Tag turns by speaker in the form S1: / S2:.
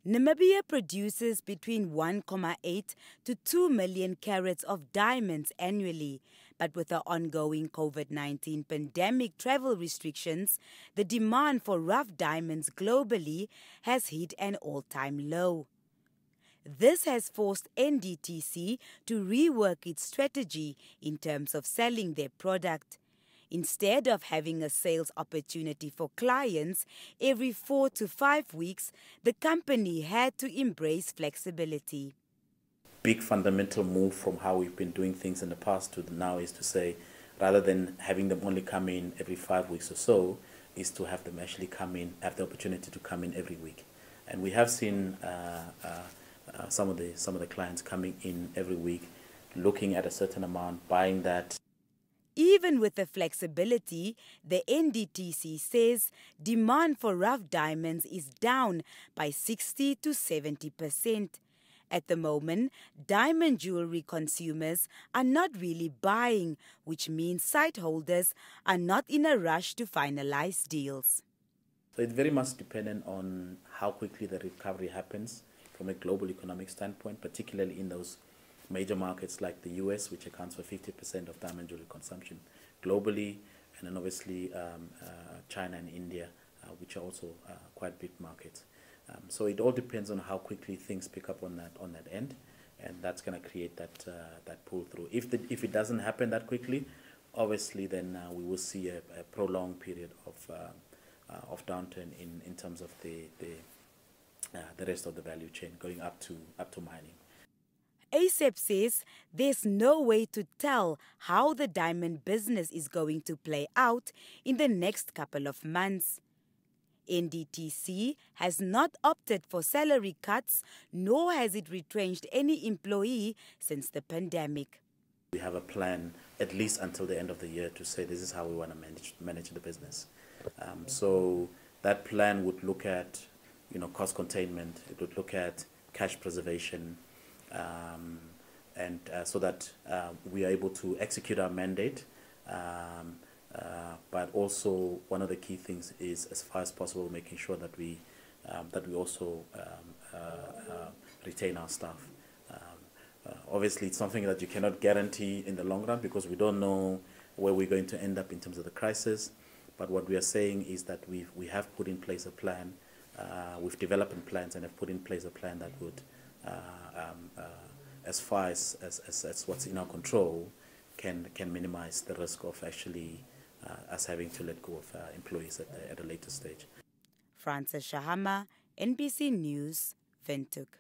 S1: Namibia produces between 1.8 to 2 million carats of diamonds annually, but with the ongoing COVID-19 pandemic travel restrictions, the demand for rough diamonds globally has hit an all-time low. This has forced NDTC to rework its strategy in terms of selling their product. Instead of having a sales opportunity for clients every 4 to 5 weeks, the company had to embrace flexibility.
S2: Big fundamental move from how we've been doing things in the past to now is to say, rather than having them only come in every 5 weeks or so, is to have them actually come in, have the opportunity to come in every week. And we have seen some of the clients coming in every week, looking at a certain amount, buying that.
S1: Even with the flexibility, the NDTC says demand for rough diamonds is down by 60 to 70%. At the moment, diamond jewelry consumers are not really buying, which means site holders are not in a rush to finalize deals.
S2: So it's very much dependent on how quickly the recovery happens from a global economic standpoint, particularly in those major markets like the US, which accounts for 50% of diamond jewelry consumption globally, and then obviously China and India, which are also quite big markets. So it all depends on how quickly things pick up on that end, and that's going to create that pull through. If it doesn't happen that quickly, obviously then we will see a prolonged period of downturn in terms of the rest of the value chain going up to mining.
S1: ASAP says there's no way to tell how the diamond business is going to play out in the next couple of months. NDTC has not opted for salary cuts, nor has it retrenched any employee since the pandemic.
S2: We have a plan at least until the end of the year to say this is how we want to manage the business. So that plan would look at cost containment, it would look at cash preservation, and so that we are able to execute our mandate. But also one of the key things is, as far as possible, making sure that we also retain our staff. Obviously, it's something that you cannot guarantee in the long run because we don't know where we're going to end up in terms of the crisis. But what we are saying is that we have put in place a plan. We've developed plans and have put in place a plan that would, as far as what's in our control, can minimize the risk of actually us having to let go of employees at a later stage.
S1: Frances Shahama, NBC News, Windhoek.